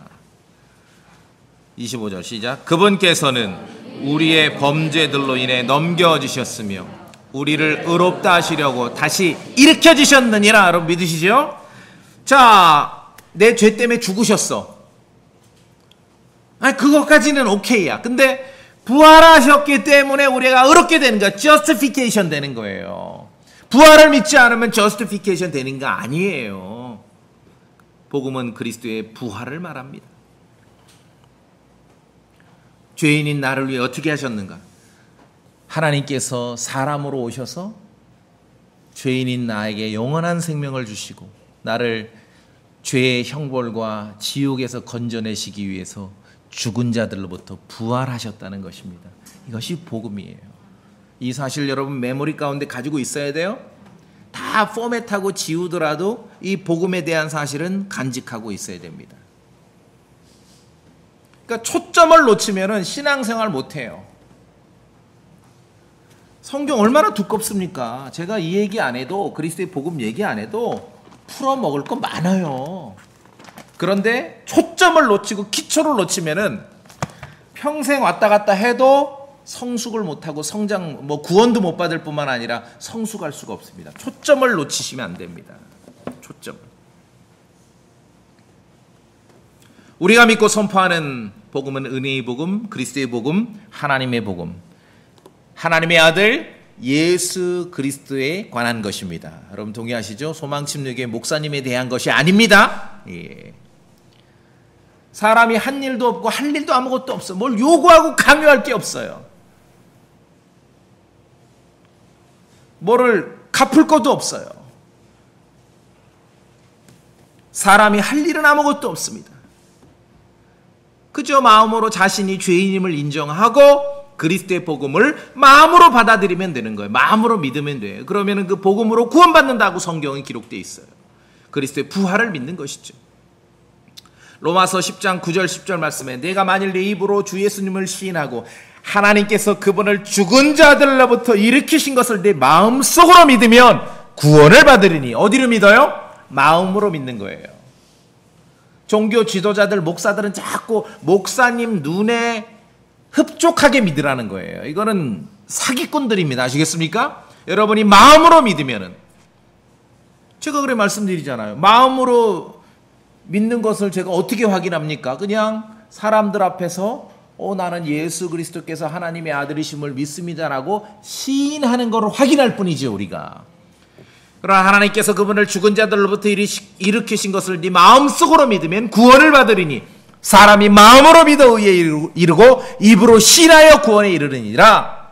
25절 시작. 그분께서는 우리의 범죄들로 인해 넘겨주셨으며 우리를 의롭다 하시려고 다시 일으켜주셨느니라. 여러분 믿으시죠? 자, 내 죄 때문에 죽으셨어. 아니, 그것까지는 오케이야. 근데 부활하셨기 때문에 우리가 의롭게 되는 거야. justification 되는 거예요. 부활을 믿지 않으면 justification 되는 거 아니에요. 복음은 그리스도의 부활을 말합니다. 죄인인 나를 위해 어떻게 하셨는가? 하나님께서 사람으로 오셔서 죄인인 나에게 영원한 생명을 주시고 나를 죄의 형벌과 지옥에서 건져내시기 위해서 죽은 자들로부터 부활하셨다는 것입니다. 이것이 복음이에요. 이 사실 여러분 메모리 가운데 가지고 있어야 돼요. 다 포맷하고 지우더라도 이 복음에 대한 사실은 간직하고 있어야 됩니다. 그러니까 초점을 놓치면은 신앙생활 못해요. 성경 얼마나 두껍습니까? 제가 이 얘기 안 해도, 그리스도의 복음 얘기 안 해도 풀어 먹을 거 많아요. 그런데 초점을 놓치고 기초를 놓치면은 평생 왔다 갔다 해도 성숙을 못하고 구원도 못 받을 뿐만 아니라 성숙할 수가 없습니다. 초점을 놓치시면 안 됩니다. 초점. 우리가 믿고 선포하는 복음은 은혜의 복음, 그리스도의 복음, 하나님의 복음, 하나님의 아들 예수 그리스도에 관한 것입니다. 여러분 동의하시죠? 소망침례교회 목사님에 대한 것이 아닙니다. 예. 사람이 한 일도 없고 할 일도 아무것도 없어. 뭘 요구하고 강요할 게 없어요. 뭐를 갚을 것도 없어요. 사람이 할 일은 아무것도 없습니다. 그저 마음으로 자신이 죄인임을 인정하고 그리스도의 복음을 마음으로 받아들이면 되는 거예요. 마음으로 믿으면 돼요. 그러면 그 복음으로 구원받는다고 성경에 기록되어 있어요. 그리스도의 부활을 믿는 것이죠. 로마서 10장 9절 10절 말씀에 내가 만일 내 입으로 주 예수님을 시인하고 하나님께서 그분을 죽은 자들로부터 일으키신 것을 내 마음속으로 믿으면 구원을 받으리니. 어디로 믿어요? 마음으로 믿는 거예요. 종교 지도자들, 목사들은 자꾸 목사님 눈에 흡족하게 믿으라는 거예요. 이거는 사기꾼들입니다. 아시겠습니까? 여러분이 마음으로 믿으면은, 제가 그래 말씀드리잖아요. 마음으로 믿는 것을 제가 어떻게 확인합니까? 그냥 사람들 앞에서 나는 예수 그리스도께서 하나님의 아들이심을 믿습니다라고 시인하는 것을 확인할 뿐이죠, 우리가. 그러나 하나님께서 그분을 죽은 자들로부터 일으키신 것을 네 마음속으로 믿으면 구원을 받으리니 사람이 마음으로 믿어 의에 이르고 입으로 신하여 구원에 이르느니라.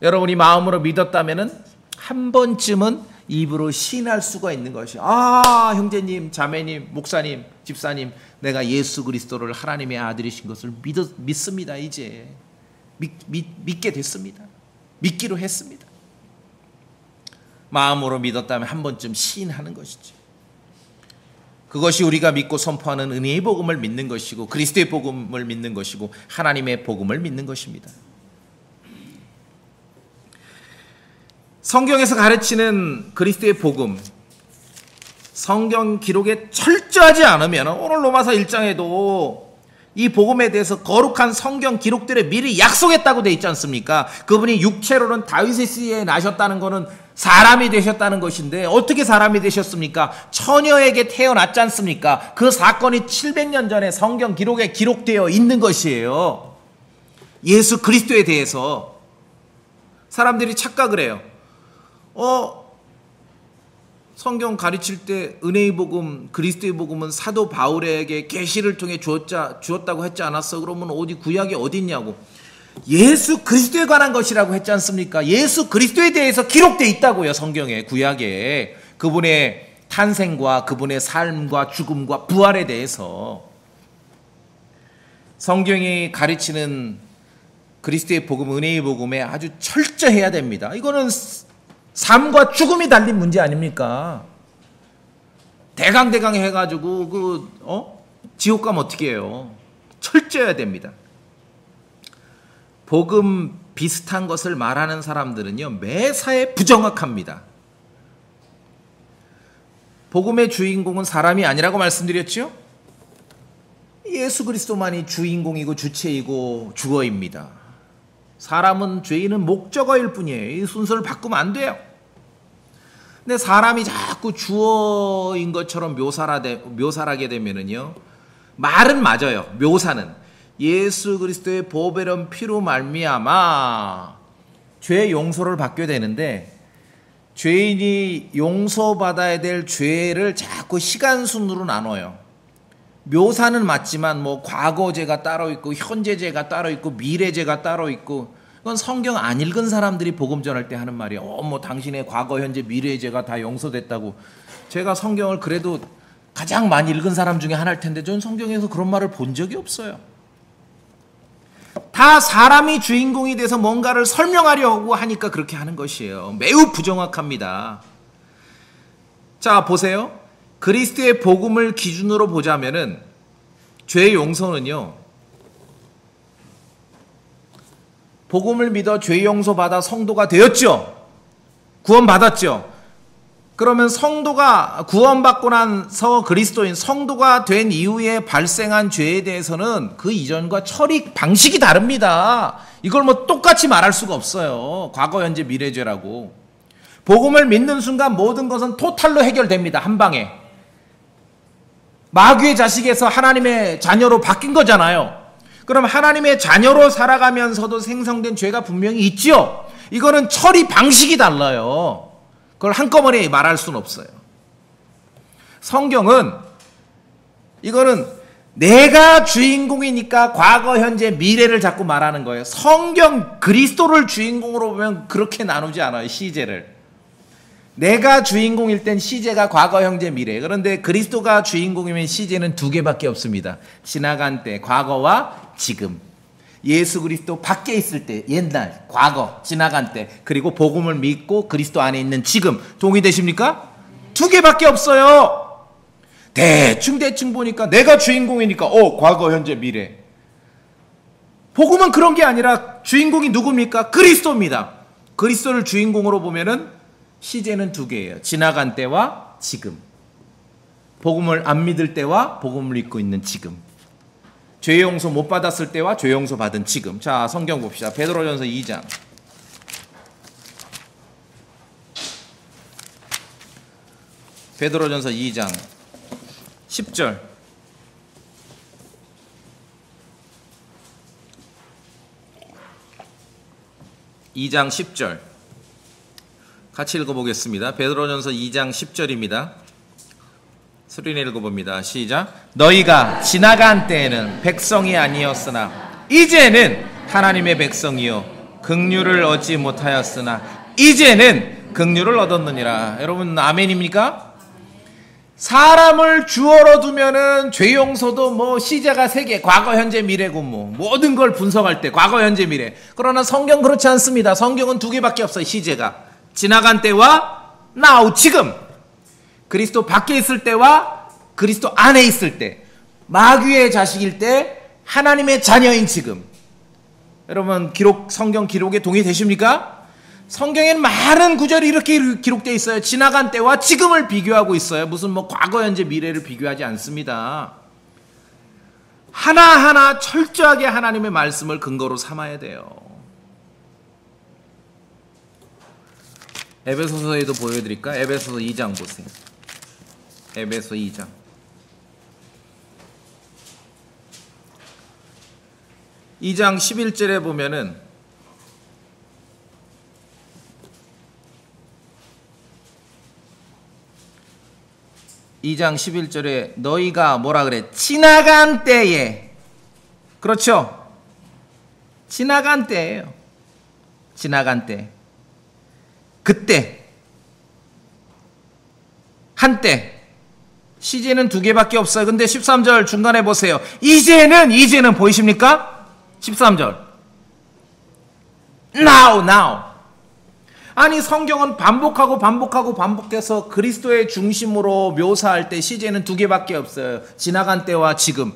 여러분이 마음으로 믿었다면은 한 번쯤은 입으로 신할 수가 있는 것이, 형제님, 자매님, 목사님, 집사님, 내가 예수 그리스도를 하나님의 아들이신 것을 믿습니다. 이제 믿게 됐습니다. 믿기로 했습니다. 마음으로 믿었다면 한 번쯤 시인하는 것이죠. 그것이 우리가 믿고 선포하는 은혜의 복음을 믿는 것이고 그리스도의 복음을 믿는 것이고 하나님의 복음을 믿는 것입니다. 성경에서 가르치는 그리스도의 복음, 성경 기록에 철저하지 않으면 오늘 로마서 1장에도 이 복음에 대해서 거룩한 성경 기록들에 미리 약속했다고 되어 있지 않습니까? 그분이 육체로는 다윗의 씨에 나셨다는 것은 사람이 되셨다는 것인데 어떻게 사람이 되셨습니까? 처녀에게 태어났지 않습니까? 그 사건이 700년 전에 성경 기록에 기록되어 있는 것이에요. 예수 그리스도에 대해서 사람들이 착각을 해요. 성경 가르칠 때 은혜의 복음, 그리스도의 복음은 사도 바울에게 계시를 통해 주었다고 했지 않았어? 그러면 어디 구약이 어디 있냐고. 예수 그리스도에 관한 것이라고 했지 않습니까? 예수 그리스도에 대해서 기록되어 있다고요. 성경에, 구약에. 그분의 탄생과 그분의 삶과 죽음과 부활에 대해서. 성경이 가르치는 그리스도의 복음, 은혜의 복음에 아주 철저해야 됩니다. 이거는 삶과 죽음이 달린 문제 아닙니까? 대강 해가지고 지옥 가면 어떻게 해요? 철저해야 됩니다. 복음 비슷한 것을 말하는 사람들은요, 매사에 부정확합니다. 복음의 주인공은 사람이 아니라고 말씀드렸죠? 예수 그리스도만이 주인공이고 주체이고 주어입니다. 사람은, 죄인은 목적어일 뿐이에요. 이 순서를 바꾸면 안 돼요. 근데 사람이 자꾸 주어인 것처럼 묘사하게 되면은요, 말은 맞아요. 묘사는. 예수 그리스도의 보배로운 피로 말미암아 죄 용서를 받게 되는데, 죄인이 용서받아야 될 죄를 자꾸 시간순으로 나눠요. 묘사는 맞지만 과거죄가 따로 있고 현재죄가 따로 있고 미래죄가 따로 있고, 그건 성경 안 읽은 사람들이 복음 전할 때 하는 말이에요. 당신의 과거 현재 미래죄가 다 용서됐다고. 제가 성경을 그래도 가장 많이 읽은 사람 중에 하나일 텐데 저는 성경에서 그런 말을 본 적이 없어요. 다 사람이 주인공이 돼서 뭔가를 설명하려고 하니까 그렇게 하는 것이에요. 매우 부정확합니다. 자, 보세요. 그리스도의 복음을 기준으로 보자면은 죄 용서는요, 복음을 믿어 죄 용서 받아 성도가 되었죠. 구원 받았죠. 그러면 성도가 구원받고 나서 그리스도인 성도가 된 이후에 발생한 죄에 대해서는 그 이전과 처리 방식이 다릅니다. 이걸 뭐 똑같이 말할 수가 없어요. 과거, 현재, 미래죄라고. 복음을 믿는 순간 모든 것은 토탈로 해결됩니다. 한 방에. 마귀의 자식에서 하나님의 자녀로 바뀐 거잖아요. 그럼 하나님의 자녀로 살아가면서도 생성된 죄가 분명히 있죠. 이거는 처리 방식이 달라요. 그걸 한꺼번에 말할 수는 없어요. 성경은 이거는 내가 주인공이니까 과거, 현재, 미래를 자꾸 말하는 거예요. 성경 그리스도를 주인공으로 보면 그렇게 나누지 않아요. 시제를. 내가 주인공일 땐 시제가 과거, 현재, 미래. 그런데 그리스도가 주인공이면 시제는 두 개밖에 없습니다. 지나간 때, 과거와 지금. 예수 그리스도 밖에 있을 때, 옛날, 과거, 지나간 때, 그리고 복음을 믿고 그리스도 안에 있는 지금. 동의되십니까? 두 개밖에 없어요. 대충 보니까 내가 주인공이니까 과거, 현재, 미래. 복음은 그런 게 아니라 주인공이 누굽니까? 그리스도입니다. 그리스도를 주인공으로 보면은 시제는 두 개예요. 지나간 때와 지금. 복음을 안 믿을 때와 복음을 믿고 있는 지금. 죄 용서 못 받았을 때와 죄 용서 받은 지금. 자, 성경 봅시다. 베드로전서 2장. 베드로전서 2장 10절. 2장 10절. 같이 읽어보겠습니다. 베드로전서 2장 10절입니다. 소리내 읽어봅니다. 시작. 너희가 지나간 때에는 백성이 아니었으나 이제는 하나님의 백성이요 긍휼을 얻지 못하였으나 이제는 긍휼을 얻었느니라. 여러분 아멘입니까? 사람을 주어로 두면은 죄 용서도 뭐 시제가 세 개, 과거, 현재, 미래고 뭐 모든 걸 분석할 때 과거, 현재, 미래. 그러나 성경 그렇지 않습니다. 성경은 두 개밖에 없어요. 시제가 지나간 때와 now 지금. 그리스도 밖에 있을 때와 그리스도 안에 있을 때, 마귀의 자식일 때, 하나님의 자녀인 지금. 여러분 성경 기록에 동의되십니까? 성경에는 많은 구절이 이렇게 기록되어 있어요. 지나간 때와 지금을 비교하고 있어요. 무슨 뭐 과거, 현재, 미래를 비교하지 않습니다. 하나하나 철저하게 하나님의 말씀을 근거로 삼아야 돼요. 에베소서에도 보여드릴까? 에베소서 2장 보세요. 에베소 2장. 이 장 11절에 보면은 이 장 11절에 너희가 뭐라 그래? 지나간 때에. 그렇죠? 지나간 때예요. 지나간 때. 그때. 한때. 시제는 두 개밖에 없어요. 근데 13절 중간에 보세요. 이제는 보이십니까? 13절. now. 아니 성경은 반복해서 그리스도의 중심으로 묘사할 때 시제는 두 개밖에 없어요. 지나간 때와 지금.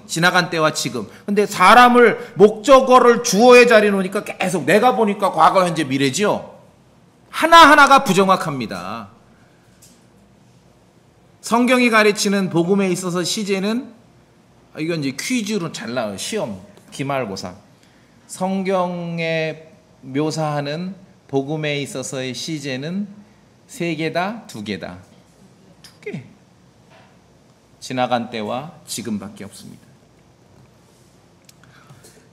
근데 사람을 목적어를 주어의 자리에 놓으니까 계속 내가 보니까 과거, 현재, 미래지요. 하나하나가 부정확합니다. 성경이 가르치는 복음에 있어서 시제는 이건 이제 퀴즈로 잘 나와요. 시험, 기말고사. 성경에 묘사하는 복음에 있어서의 시제는 세 개다, 두 개다. 두 개. 지나간 때와 지금밖에 없습니다.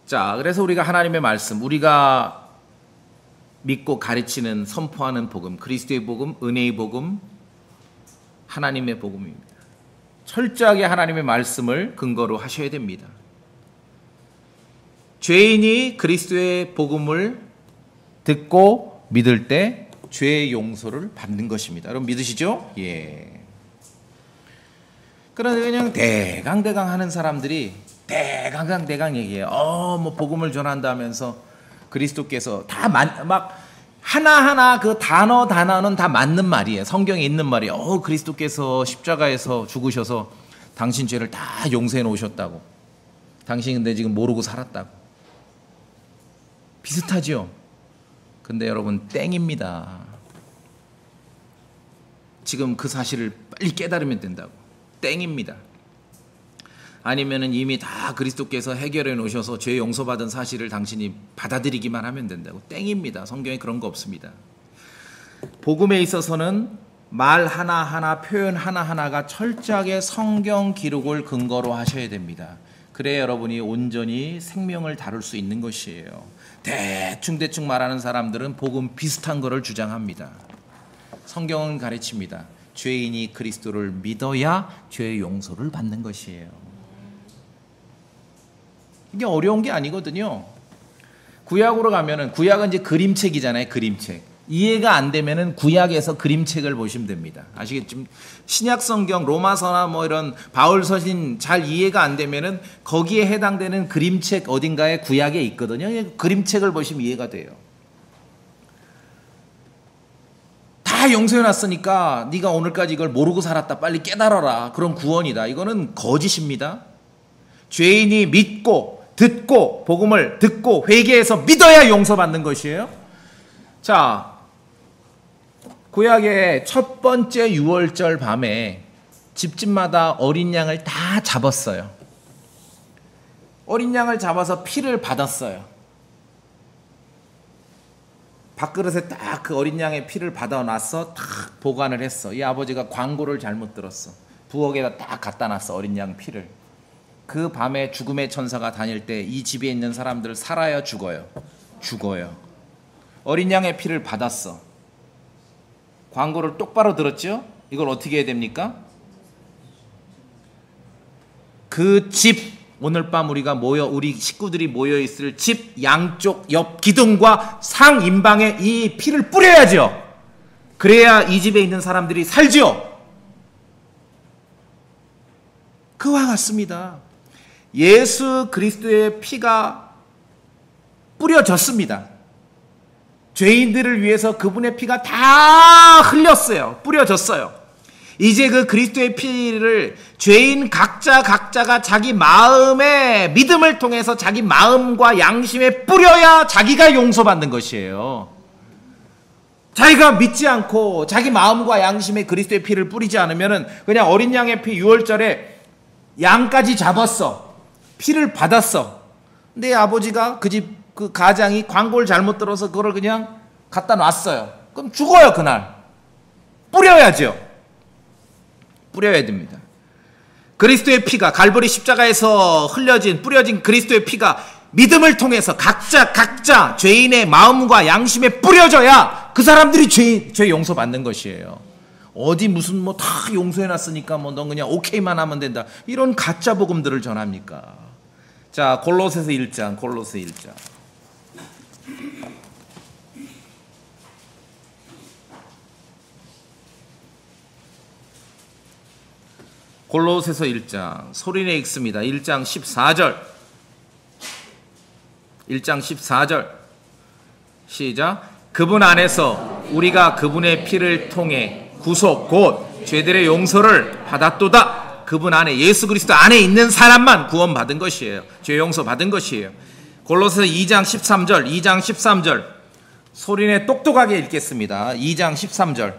자, 그래서 우리가 하나님의 말씀, 우리가 믿고 가르치는 선포하는 복음, 그리스도의 복음, 은혜의 복음, 하나님의 복음입니다. 철저하게 하나님의 말씀을 근거로 하셔야 됩니다. 죄인이 그리스도의 복음을 듣고 믿을 때 죄의 용서를 받는 것입니다. 여러분 믿으시죠? 예. 그런데 그냥 대강 하는 사람들이 대강 얘기해요. 뭐 복음을 전한다면서 그리스도께서 다 막 하나하나 그 단어는 다 맞는 말이에요. 성경에 있는 말이에요. 그리스도께서 십자가에서 죽으셔서 당신 죄를 다 용서해 놓으셨다고. 당신 근데 지금 모르고 살았다고. 비슷하죠? 근데 여러분 땡입니다. 지금 그 사실을 빨리 깨달으면 된다고. 땡입니다. 아니면은 이미 다 그리스도께서 해결해 놓으셔서 죄 용서받은 사실을 당신이 받아들이기만 하면 된다고. 땡입니다. 성경에 그런 거 없습니다. 복음에 있어서는 말 하나하나, 표현 하나하나가 철저하게 성경 기록을 근거로 하셔야 됩니다. 그래야 여러분이 온전히 생명을 다룰 수 있는 것이에요. 대충 말하는 사람들은 복음 비슷한 거를 주장합니다. 성경은 가르칩니다. 죄인이 그리스도를 믿어야 죄의 용서를 받는 것이에요. 이게 어려운 게 아니거든요. 구약으로 가면은, 구약은 이제 그림책이잖아요. 그림책. 이해가 안 되면은 구약에서 그림책을 보시면 됩니다. 아시겠죠? 신약 성경, 로마서나 뭐 이런 바울 서신 잘 이해가 안 되면은 거기에 해당되는 그림책 어딘가에 구약에 있거든요. 그림책을 보시면 이해가 돼요. 다 용서해 놨으니까 네가 오늘까지 이걸 모르고 살았다. 빨리 깨달아라. 그런 구원이다. 이거는 거짓입니다. 죄인이 믿고 듣고 복음을 듣고 회개해서 믿어야 용서받는 것이에요. 자, 구약의 첫 번째 유월절 밤에 집집마다 어린 양을 다 잡았어요. 어린 양을 잡아서 피를 받았어요. 밥그릇에 딱 그 어린 양의 피를 받아놔서 딱 보관을 했어. 이 아버지가 광고를 잘못 들었어. 부엌에다 딱 갖다 놨어. 어린 양 피를. 그 밤에 죽음의 천사가 다닐 때 이 집에 있는 사람들 살아요, 죽어요? 죽어요. 어린 양의 피를 받았어. 광고를 똑바로 들었죠? 이걸 어떻게 해야 됩니까? 그 집, 오늘 밤 우리 식구들이 모여 있을 집 양쪽 옆 기둥과 상 인방에 이 피를 뿌려야죠. 그래야 이 집에 있는 사람들이 살죠. 그와 같습니다. 예수 그리스도의 피가 뿌려졌습니다. 죄인들을 위해서 그분의 피가 다 흘렸어요. 뿌려졌어요. 이제 그 그리스도의 피를 죄인 각자가 자기 마음의 믿음을 통해서 자기 마음과 양심에 뿌려야 자기가 용서받는 것이에요. 자기가 믿지 않고 자기 마음과 양심에 그리스도의 피를 뿌리지 않으면 그냥 어린 양의 피 6월절에 양까지 잡았어. 피를 받았어. 근데 아버지가 그 가장이 광고를 잘못 들어서 그걸 그냥 갖다 놨어요. 그럼 죽어요, 그날. 뿌려야죠. 뿌려야 됩니다. 그리스도의 피가 갈보리 십자가에서 뿌려진 그리스도의 피가 믿음을 통해서 각자 죄인의 마음과 양심에 뿌려져야 그 사람들이 죄 용서받는 것이에요. 어디 무슨 뭐 다 용서해놨으니까 뭐 넌 그냥 오케이만 하면 된다. 이런 가짜 복음들을 전합니까? 자, 골로새서 1장. 골로새서 1장 소리내 읽습니다. 1장 14절 시작. 그분 안에서 우리가 그분의 피를 통해 구속 곧 죄들의 용서를 받았도다. 그분 안에 예수 그리스도 안에 있는 사람만 구원받은 것이에요. 죄 용서받은 것이에요. 골로새서 2장 13절 소리내 똑똑하게 읽겠습니다. 2장 13절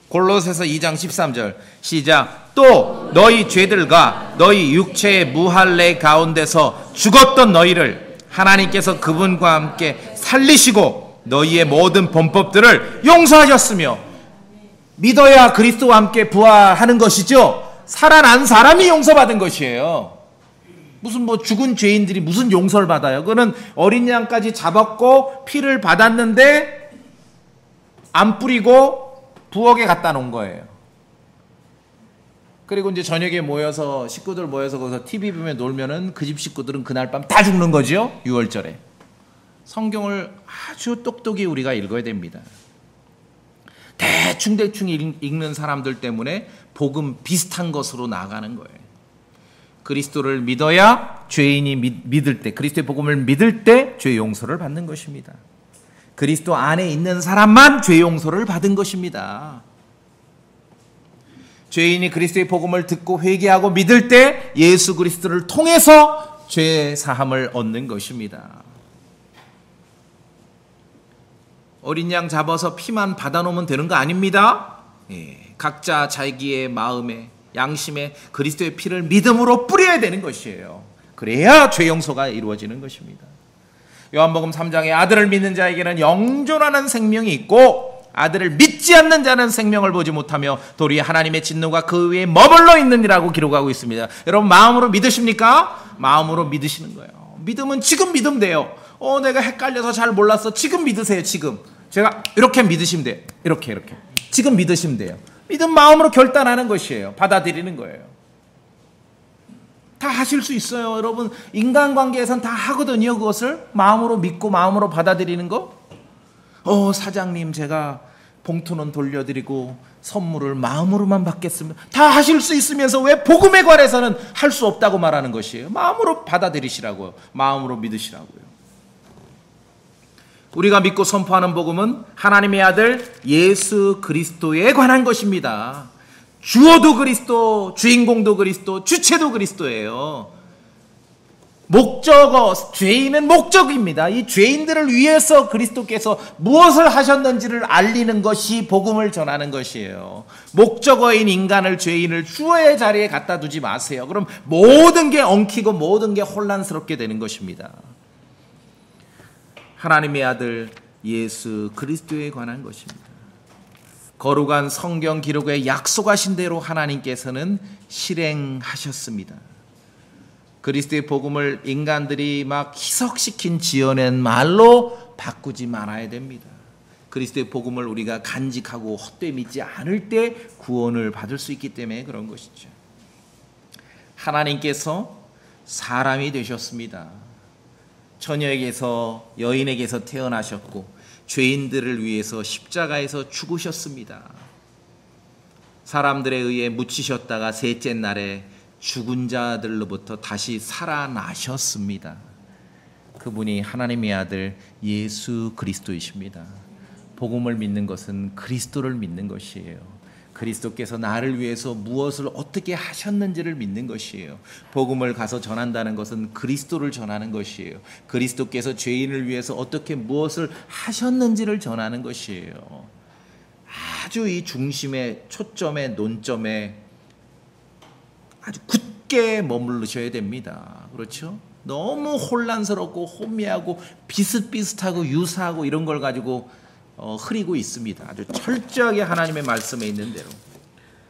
골로새서 2장 13절 시작. 또 너희 죄들과 너희 육체의 무할례 가운데서 죽었던 너희를 하나님께서 그분과 함께 살리시고 너희의 모든 범법들을 용서하셨으며 믿어야 그리스도와 함께 부활하는 것이죠. 살아난 사람이 용서받은 것이에요. 무슨 뭐 죽은 죄인들이 무슨 용서를 받아요. 그거는 어린 양까지 잡았고 피를 받았는데 안 뿌리고 부엌에 갖다 놓은 거예요. 그리고 이제 저녁에 식구들 모여서 거기서 TV 보며 놀면은 그 집 식구들은 그날 밤 다 죽는 거죠. 6월절에. 성경을 아주 똑똑히 우리가 읽어야 됩니다. 대충 읽는 사람들 때문에 복음 비슷한 것으로 나아가는 거예요. 그리스도를 믿어야 죄인이 믿을 때, 그리스도의 복음을 믿을 때 죄 용서를 받는 것입니다. 그리스도 안에 있는 사람만 죄 용서를 받은 것입니다. 죄인이 그리스도의 복음을 듣고 회개하고 믿을 때 예수 그리스도를 통해서 죄 사함을 얻는 것입니다. 어린 양 잡아서 피만 받아놓으면 되는 거 아닙니다. 각자 자기의 마음에 양심에 그리스도의 피를 믿음으로 뿌려야 되는 것이에요. 그래야 죄 용서가 이루어지는 것입니다. 요한복음 3장에 아들을 믿는 자에게는 영존하는 생명이 있고 아들을 믿지 않는 자는 생명을 보지 못하며 도리어 하나님의 진노가 그 위에 머물러 있느니라고 기록하고 있습니다. 여러분 마음으로 믿으십니까? 마음으로 믿으시는 거예요. 믿음은 지금 믿으면 돼요. 내가 헷갈려서 잘 몰랐어. 지금 믿으세요. 지금 제가 이렇게 믿으시면 돼요. 이렇게 지금 믿으시면 돼요. 믿음 마음으로 결단하는 것이에요. 받아들이는 거예요. 다 하실 수 있어요. 여러분 인간관계에선 다 하거든요. 그것을 마음으로 믿고 마음으로 받아들이는 거. 사장님 제가 봉투는 돌려드리고 선물을 마음으로만 받겠습니다. 다 하실 수 있으면서 왜 복음에 관해서는 할 수 없다고 말하는 것이에요. 마음으로 받아들이시라고요. 마음으로 믿으시라고요. 우리가 믿고 선포하는 복음은 하나님의 아들 예수 그리스도에 관한 것입니다. 주어도 그리스도, 주인공도 그리스도, 주체도 그리스도예요. 죄인은 목적입니다. 이 죄인들을 위해서 그리스도께서 무엇을 하셨는지를 알리는 것이 복음을 전하는 것이에요. 목적어인 인간을, 죄인을 주어의 자리에 갖다 두지 마세요. 그럼 모든 게 엉키고 모든 게 혼란스럽게 되는 것입니다. 하나님의 아들 예수 그리스도에 관한 것입니다. 거룩한 성경 기록에 약속하신 대로 하나님께서는 실행하셨습니다. 그리스도의 복음을 인간들이 막 희석시킨 지어낸 말로 바꾸지 말아야 됩니다. 그리스도의 복음을 우리가 간직하고 헛되이 믿지 않을 때 구원을 받을 수 있기 때문에 그런 것이죠. 하나님께서 사람이 되셨습니다. 처녀에게서 여인에게서 태어나셨고 죄인들을 위해서 십자가에서 죽으셨습니다. 사람들에 의해 묻히셨다가 셋째 날에 죽은 자들로부터 다시 살아나셨습니다. 그분이 하나님의 아들 예수 그리스도이십니다. 복음을 믿는 것은 그리스도를 믿는 것이에요. 그리스도께서 나를 위해서 무엇을 어떻게 하셨는지를 믿는 것이에요. 복음을 가서 전한다는 것은 그리스도를 전하는 것이에요. 그리스도께서 죄인을 위해서 어떻게 무엇을 하셨는지를 전하는 것이에요. 아주 이 중심에 초점에 논점에 아주 굳게 머무르셔야 됩니다. 그렇죠? 너무 혼란스럽고 혼미하고 비슷비슷하고 유사하고 이런 걸 가지고 흐리고 있습니다. 아주 철저하게 하나님의 말씀에 있는 대로.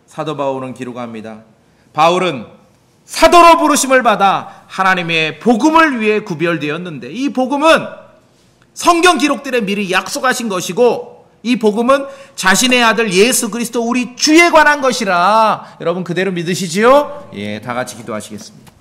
사도 바울은 기록합니다. 바울은 사도로 부르심을 받아 하나님의 복음을 위해 구별되었는데 이 복음은 성경 기록들에 미리 약속하신 것이고 이 복음은 자신의 아들 예수 그리스도 우리 주에 관한 것이라 여러분 그대로 믿으시지요? 다 같이 기도하시겠습니다.